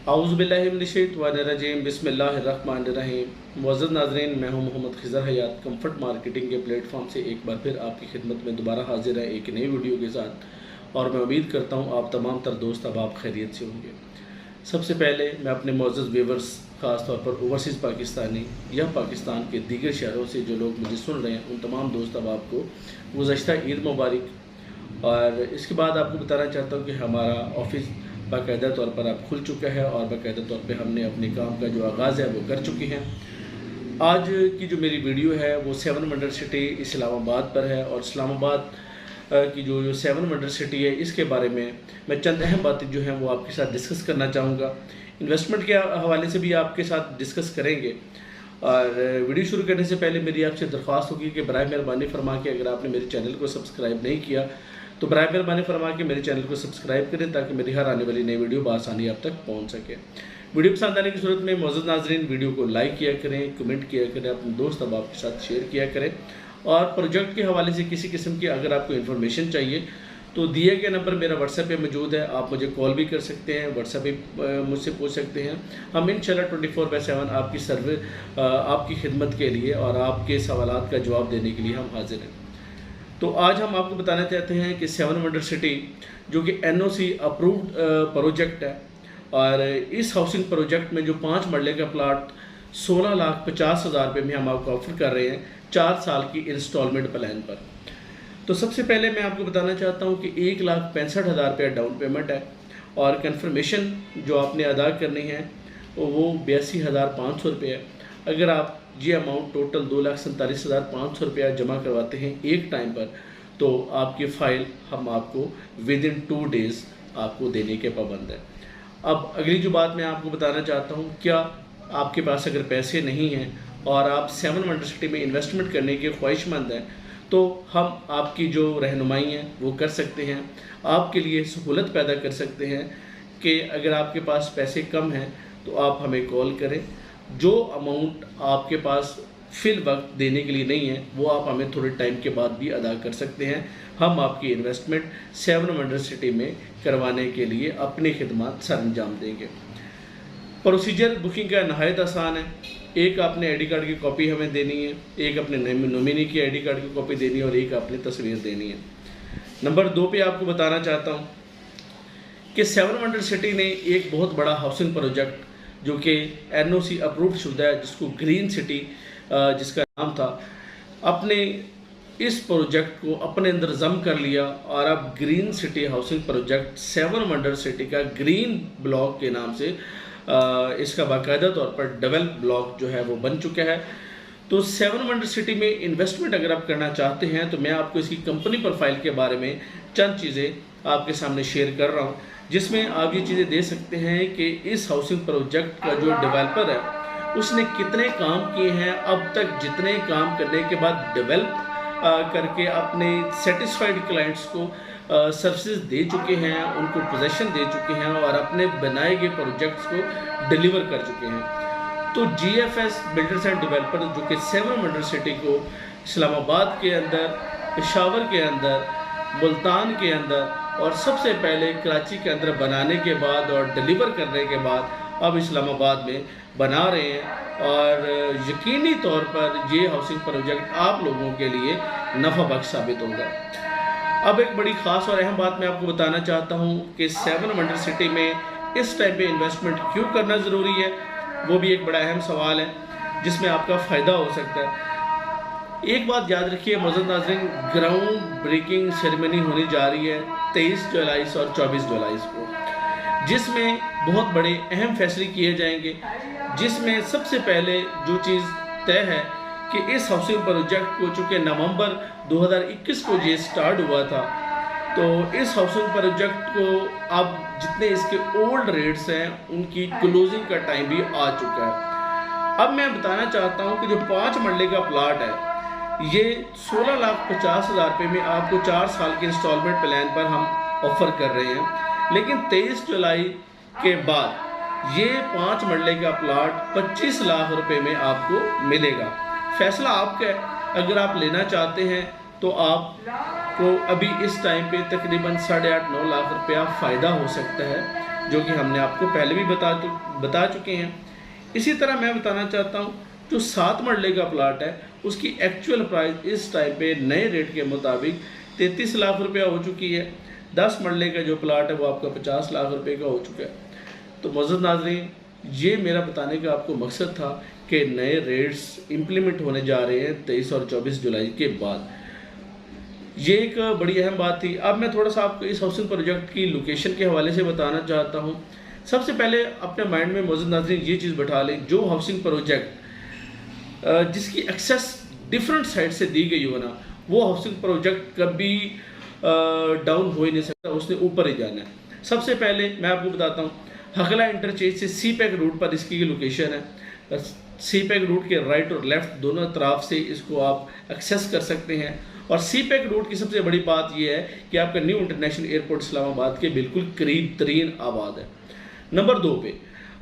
औज़ुबिल्लाहिमिनश्शैतानिर्रजीम बिस्मिल्लाहिर्रहमानिर्रहीम। मुअज़्ज़ज़ नाज़रीन, मैं हूं मोहम्मद खिज़र हयात। कंफर्ट मार्केटिंग के प्लेटफॉर्म से एक बार फिर आपकी खिदमत में दोबारा हाजिर है एक नई वीडियो के साथ, और मैं उम्मीद करता हूं आप तमाम तर दोस्त अब आप खैरियत से होंगे। सबसे पहले मैं अपने मुअज़्ज़ज़ व्यूअर्स, ख़ास तौर पर ओवरसीज़ पाकिस्तानी या पाकिस्तान के दीगर शहरों से जो लोग मुझे सुन रहे हैं, उन तमाम दोस्त अब आपको गुज़श्ता ईद मुबारक। और इसके बाद आपको बताना चाहता हूँ कि हमारा ऑफिस बाकायदा तौर पर अब खुल चुका है और बाकायदा तौर पे हमने अपने काम का जो आगाज़ है वो कर चुके हैं। आज की जो मेरी वीडियो है वो 7 वंडर सिटी इस्लामाबाद पर है, और इस्लामाबाद की जो 7 वंडर सिटी है इसके बारे में मैं चंद अहम बातें जो हैं वो आपके साथ डिस्कस करना चाहूँगा। इन्वेस्टमेंट के हवाले से भी आपके साथ डिस्कस करेंगे। और वीडियो शुरू करने से पहले मेरी आपसे दरख्वास्त होगी कि बराए मेहरबानी फरमा के अगर आपने मेरे चैनल को सब्सक्राइब नहीं किया तो बराए मेहरबानी फरमा के मेरे चैनल को सब्सक्राइब करें, ताकि मेरी हर आने वाली नई वीडियो बआसानी आप तक पहुंच सके। वीडियो पसंद आने की सूरत में मुअज़्ज़ज़ नाज़रीन वीडियो को लाइक किया करें, कमेंट किया करें, अपने दोस्त अब आपके साथ शेयर किया करें। और प्रोजेक्ट के हवाले से किसी किस्म की अगर आपको इन्फॉर्मेशन चाहिए तो दिए गए नंबर मेरा व्हाट्सएप पे मौजूद है, आप मुझे कॉल भी कर सकते हैं, व्हाट्सएप पे मुझसे पूछ सकते हैं। हम इंशाल्लाह 24/7 आपकी आपकी खिदमत के लिए और आपके सवालात का जवाब देने के लिए हम हाजिर हैं। तो आज हम आपको बताना चाहते हैं कि 7 वंडर सिटी जो कि NOC अप्रूव्ड प्रोजेक्ट है, और इस हाउसिंग प्रोजेक्ट में जो 5 मरले का प्लाट 16,50,000 रुपये में हम आपको ऑफर कर रहे हैं 4 साल की इंस्टॉलमेंट प्लान पर। तो सबसे पहले मैं आपको बताना चाहता हूं कि 1,65,000 रुपया डाउन पेमेंट है, और कन्फर्मेशन जो आपने अदा करनी है वो 82,500 रुपये है। अगर आप ये अमाउंट टोटल 2,47,500 रुपया जमा करवाते हैं एक टाइम पर, तो आपकी फ़ाइल हम आपको विदिन 2 डेज़ आपको देने के पाबंद है। अब अगली जो बात मैं आपको बताना चाहता हूँ, क्या आपके पास अगर पैसे नहीं हैं और आप 7 वंडर सिटी में इन्वेस्टमेंट करने के ख्वाहिशमंद हैं, तो हम आपकी जो रहनुमाई है वो कर सकते हैं, आपके लिए सहूलत पैदा कर सकते हैं कि अगर आपके पास पैसे कम हैं तो आप हमें कॉल करें। जो अमाउंट आपके पास फिल वक्त देने के लिए नहीं है वो आप हमें थोड़े टाइम के बाद भी अदा कर सकते हैं। हम आपकी इन्वेस्टमेंट 7 वंडर सिटी में करवाने के लिए अपनी खिदमत सरअंजाम देंगे। प्रोसीजर बुकिंग का नहायत आसान है। एक आपने ID कार्ड की कॉपी हमें देनी है, एक अपने नॉमिनी की ID कार्ड की कॉपी देनी है, और एक आपने तस्वीर देनी है। नंबर 2 पे आपको बताना चाहता हूँ कि 7 वंडर सिटी ने एक बहुत बड़ा हाउसिंग प्रोजेक्ट जो कि NOC अप्रूव्ड शुदा है, जिसको ग्रीन सिटी जिसका नाम था, अपने इस प्रोजेक्ट को अपने अंदर जम कर लिया, और अब green city housing project 7 wonder city का ग्रीन ब्लॉक के नाम से इसका बाकायदा तौर पर डेवलप ब्लॉक जो है वो बन चुका है। तो 7 वंडर सिटी में इन्वेस्टमेंट अगर आप करना चाहते हैं तो मैं आपको इसकी कंपनी प्रोफाइल के बारे में चंद चीज़ें आपके सामने शेयर कर रहा हूँ, जिसमें आप ये चीज़ें दे सकते हैं कि इस हाउसिंग प्रोजेक्ट का जो डेवलपर है उसने कितने काम किए हैं अब तक, जितने काम करने के बाद डेवलप करके अपने सेटिस्फाइड क्लाइंट्स को सर्विसेज दे चुके हैं, उनको पोजेशन दे चुके हैं, और अपने बनाए गए प्रोजेक्ट्स को डिलीवर कर चुके हैं। तो GFS बिल्डर्स एंड डेवलपर जो कि 7 वंडर सिटी को इस्लामाबाद के अंदर, पेशावर के अंदर, मुल्तान के अंदर और सबसे पहले कराची के अंदर बनाने के बाद और डिलीवर करने के बाद अब इस्लामाबाद में बना रहे हैं, और यकीनी तौर पर ये हाउसिंग प्रोजेक्ट आप लोगों के लिए नफ़ा बख्श साबित होगा। अब एक बड़ी ख़ास और अहम बात मैं आपको बताना चाहता हूँ कि 7 वंडर सिटी में इस टाइम पे इन्वेस्टमेंट क्यों करना ज़रूरी है, वो भी एक बड़ा अहम सवाल है जिसमें आपका फ़ायदा हो सकता है। एक बात याद रखिए मुअज़्ज़ज़ नाज़रीन, ग्राउंड ब्रेकिंग सेरेमनी होने जा रही है 23 जुलाई और 24 जुलाई को, जिसमें बहुत बड़े अहम फैसले किए जाएंगे। जिसमें सबसे पहले जो चीज़ तय है कि इस हाउसिंग प्रोजेक्ट को चूँकि नवंबर 2021 को ये स्टार्ट हुआ था, तो इस हाउसिंग प्रोजेक्ट को अब जितने इसके ओल्ड रेट्स हैं उनकी क्लोजिंग का टाइम भी आ चुका है। अब मैं बताना चाहता हूं कि जो 5 मरले का प्लाट है ये 16,50,000 रुपये में आपको 4 साल के इंस्टॉलमेंट प्लान पर हम ऑफर कर रहे हैं, लेकिन 23 जुलाई के बाद ये 5 मरले का प्लाट 25 लाख रुपए में आपको मिलेगा। फैसला आपका है, अगर आप लेना चाहते हैं तो आपको अभी इस टाइम पे तकरीबन 8.5-9 लाख रुपया फ़ायदा हो सकता है, जो कि हमने आपको पहले भी बता चुके हैं। इसी तरह मैं बताना चाहता हूँ, जो 7 मरले का प्लाट है उसकी एक्चुअल प्राइस इस टाइम पे नए रेट के मुताबिक 33 लाख रुपया हो चुकी है। 10 मरले का जो प्लाट है वो आपका 50 लाख रुपए का हो चुका है। तो मुअज़्ज़ज़ नाज़रीन, ये मेरा बताने का आपको मकसद था कि नए रेट्स इम्प्लीमेंट होने जा रहे हैं 23 और 24 जुलाई के बाद। ये एक बड़ी अहम बात थी। अब मैं थोड़ा सा आपको इस हाउसिंग प्रोजेक्ट की लोकेशन के हवाले से बताना चाहता हूँ। सबसे पहले अपने माइंड में मुअज़्ज़ज़ नाज़रीन ये चीज़ बैठा लें, जो हाउसिंग प्रोजेक्ट जिसकी एक्सेस डिफरेंट साइड से दी गई हो ना, वो हाउसिंग प्रोजेक्ट कभी डाउन हो ही नहीं सकता, उसने ऊपर ही जाना है। सबसे पहले मैं आपको बताता हूँ, हकला इंटरचेंज से सी पैक रूट पर इसकी लोकेशन है। सी पैक रूट के राइट और लेफ्ट दोनों तरफ से इसको आप एक्सेस कर सकते हैं। और सी पैक रूट की सबसे बड़ी बात यह है कि आपका न्यू इंटरनेशनल एयरपोर्ट इस्लामाबाद के बिल्कुल करीब तरीन आबाद है। नंबर 2 पे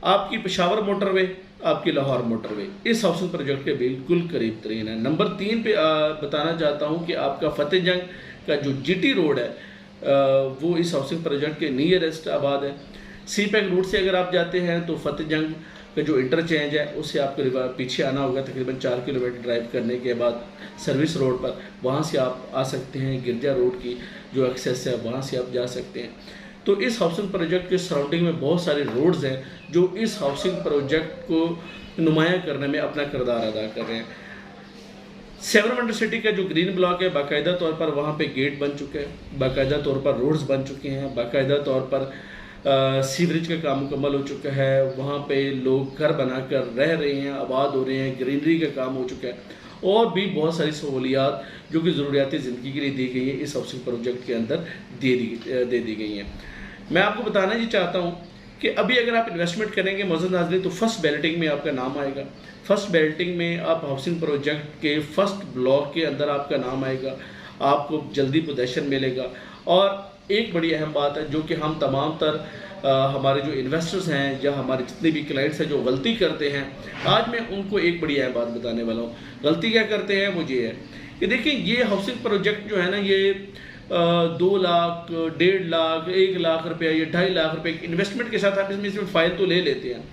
आपकी पेशावर मोटरवे, आपकी लाहौर मोटरवे इस हाउसिंग प्रोजेक्ट के बिल्कुल करीब तरीन है। नंबर 3 पे बताना चाहता हूँ कि आपका फतेह जंग का जो जीटी रोड है वो इस हाउसिंग प्रोजेक्ट के नियरेस्ट आबाद है। सी पैक रूट से अगर आप जाते हैं तो फतेह जंग का जो इंटरचेंज है उससे आपको पीछे आना होगा, तकरीबन 4 किलोमीटर ड्राइव करने के बाद सर्विस रोड पर, वहाँ से आप आ सकते हैं। गिरजा रोड की जो एक्सेस है वहाँ से आप जा सकते हैं। तो इस हाउसिंग प्रोजेक्ट के सराउंडिंग में बहुत सारे रोड्स हैं जो इस हाउसिंग प्रोजेक्ट को नुमायाँ करने में अपना किरदार अदा कर रहे हैं। 7 वंडर सिटी का जो ग्रीन ब्लॉक है, बाकायदा तौर पर वहाँ पे गेट बन चुके हैं, बाकायदा तौर पर रोड्स बन चुके हैं, बाकायदा तौर पर सीवरेज का काम मुकम्मल हो चुका है। वहाँ पे लोग घर बनाकर रह रहे हैं, आबाद हो रहे हैं, ग्रीनरी का काम हो चुका है और भी बहुत सारी सहूलियात जो कि ज़रूरियाती ज़िंदगी के लिए दी गई है इस हाउसिंग प्रोजेक्ट के अंदर दे दी गई हैं। मैं आपको बताना ये चाहता हूँ कि अभी अगर आप इन्वेस्टमेंट करेंगे मुअज़्ज़ज़ नाज़रीन, तो फर्स्ट बैलेटिंग में आपका नाम आएगा। फर्स्ट बैलेटिंग में आप हाउसिंग प्रोजेक्ट के फर्स्ट ब्लॉक के अंदर आपका नाम आएगा, आपको जल्दी पोजेशन मिलेगा। और एक बड़ी अहम बात है जो कि हम तमाम तर हमारे जो इन्वेस्टर्स हैं या हमारे जितने भी क्लाइंट्स हैं जो गलती करते हैं, आज मैं उनको एक बड़ी अहम बात बताने वाला हूँ। गलती क्या करते हैं वो ये है कि देखिए, ये हाउसिंग प्रोजेक्ट जो है ना, ये 2 लाख, 1.5 लाख, 1 लाख रुपया या 2.5 लाख रुपये इन्वेस्टमेंट के साथ आप इसमें फ़ायदा तो ले लेते हैं,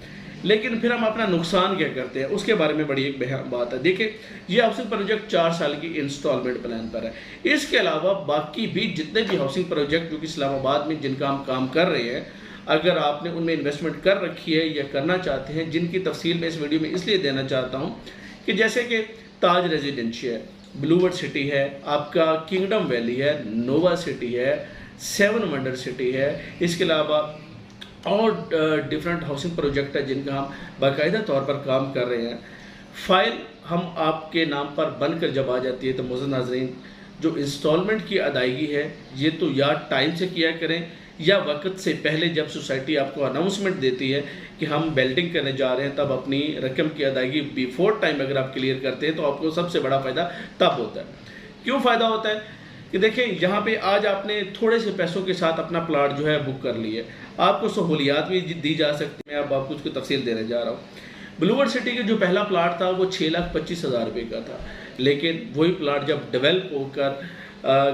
लेकिन फिर हम अपना नुकसान क्या करते हैं उसके बारे में बड़ी एक बात है। देखिए, ये हाउसिंग प्रोजेक्ट 4 साल की इंस्टॉलमेंट प्लान पर है। इसके अलावा बाकी भी जितने भी हाउसिंग प्रोजेक्ट जो कि इस्लामाबाद में जिनका हम काम कर रहे हैं, अगर आपने उनमें इन्वेस्टमेंट कर रखी है या करना चाहते हैं, जिनकी तफसील मैं इस वीडियो में इसलिए देना चाहता हूँ कि जैसे कि ताज रेजिडेंशियल, ब्लूवर्ड सिटी है, आपका किंगडम वैली है, नोवा सिटी है, 7 वंडर सिटी है, इसके अलावा और डिफरेंट हाउसिंग प्रोजेक्ट है जिनका हम बाकायदा तौर पर काम कर रहे हैं। फ़ाइल हम आपके नाम पर बनकर जब आ जाती है तो मुअज़्ज़ज़ नाज़रीन, जो इंस्टॉलमेंट की अदायगी है ये तो या टाइम से किया करें या वक्त से पहले, जब सोसाइटी आपको अनाउंसमेंट देती है कि हम बिल्डिंग करने जा रहे हैं, तब अपनी रकम की अदायगी बिफोर टाइम अगर आप क्लियर करते हैं तो आपको सबसे बड़ा फ़ायदा तब होता है। क्यों फ़ायदा होता है कि देखें, यहाँ पे आज आपने थोड़े से पैसों के साथ अपना प्लाट जो है बुक कर लिया, आपको सहूलियात भी दी जा सकती हैं। अब आपको उसकी तफसील देने जा रहा हूँ। ब्लूवर्ड सिटी के जो पहला प्लाट था वो 6,25,000 रुपये का था, लेकिन वही प्लाट जब डेवलप होकर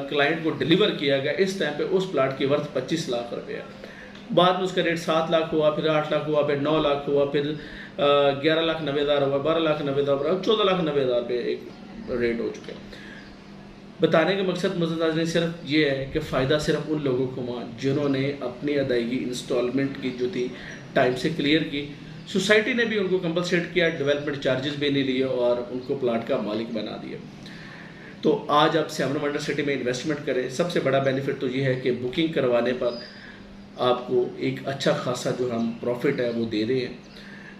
क्लाइंट को डिलीवर किया गया, इस टाइम पे उस प्लाट की वर्थ 25 लाख रुपये है। बाद में उसका रेट 7 लाख हुआ, फिर 8 लाख हुआ, फिर 9 लाख हुआ, फिर 11,90,000 हुआ, 12,90,000 हुआ, 14,90,000 रुपये एक रेट हो चुके हैं। बताने का मकसद मुअज़्ज़ज़ नाज़रीन सिर्फ ये है कि फ़ायदा सिर्फ उन लोगों को हुआ जिन्होंने अपनी अदायगी इंस्टॉलमेंट की जो थी टाइम से क्लियर की। सोसाइटी ने भी उनको कंपलसेट किया, डेवलपमेंट चार्जेस भी नहीं लिए और उनको प्लाट का मालिक बना दिया। तो आज आप 7 वंडर सिटी में इन्वेस्टमेंट करें, सबसे बड़ा बेनिफिट तो ये है कि बुकिंग करवाने पर आपको एक अच्छा खासा जो हम प्रॉफिट है वो दे रहे हैं।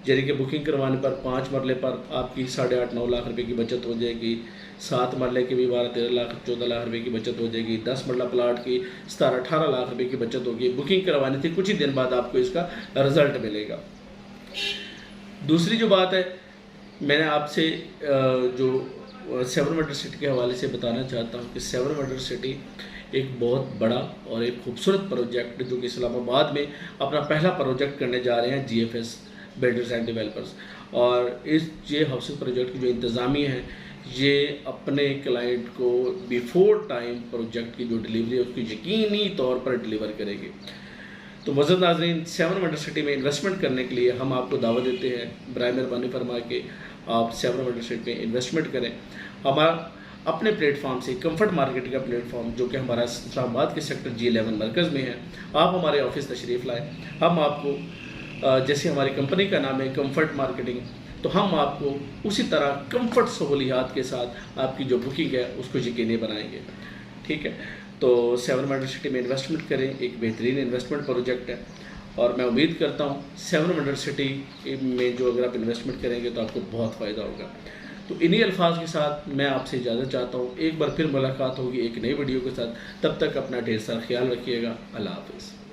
यानी कि बुकिंग करवाने पर 5 मरले पर आपकी 8.5-9 लाख रुपए की बचत हो जाएगी, 7 मरले की भी 12-13 लाख 14 लाख रुपए की बचत हो जाएगी, 10 मरला प्लाट की 17-18 लाख रुपए की बचत होगी। बुकिंग करवानी थी, कुछ ही दिन बाद आपको इसका रिजल्ट मिलेगा। दूसरी जो बात है, मैंने आपसे जो 7 वंडर सिटी के हवाले से बताना चाहता हूँ कि 7 वंडर सिटी एक बहुत बड़ा और एक खूबसूरत प्रोजेक्ट जो कि इस्लामाबाद में अपना पहला प्रोजेक्ट करने जा रहे हैं GFS बिल्डर्स एंड डेवलपर्स। और ये हाउसिंग प्रोजेक्ट की जो इंतज़ामिया है ये अपने क्लाइंट को बिफोर टाइम प्रोजेक्ट की जो डिलीवरी है उसको यकीनी तौर पर डिलीवर करेंगे। तो मुअज़्ज़ज़ नाज़रीन, 7 वंडर सिटी में इन्वेस्टमेंट करने के लिए हम आपको दावत देते हैं, बराए मेहरबानी फरमा के आप 7 वंडर सिटी में इन्वेस्टमेंट करें। हमारा अपने प्लेटफॉर्म से कंफर्ट मार्केटिंग का प्लेटफॉर्म जो कि हमारा इस्लामाबाद के सेक्टर G11 मरकज़ में है, आप हमारे ऑफिस तशरीफ़ लाएँ। हम आपको जैसे हमारी कंपनी का नाम है कंफर्ट मार्केटिंग, तो हम आपको उसी तरह कंफर्ट सहूलियात के साथ आपकी जो बुकिंग है उसको यकीनी बनाएंगे। ठीक है, तो 7 वंडर सिटी में इन्वेस्टमेंट करें, एक बेहतरीन इन्वेस्टमेंट प्रोजेक्ट है और मैं उम्मीद करता हूँ 7 वंडर सिटी में जो अगर आप इन्वेस्टमेंट करेंगे तो आपको बहुत फ़ायदा होगा। तो इन्हीं अल्फाज के साथ मैं आपसे इजाज़त चाहता हूँ। एक बार फिर मुलाकात होगी एक नई वीडियो के साथ, तब तक अपना ढेर सारा ख्याल रखिएगा। अल्लाह हाफ़िज़।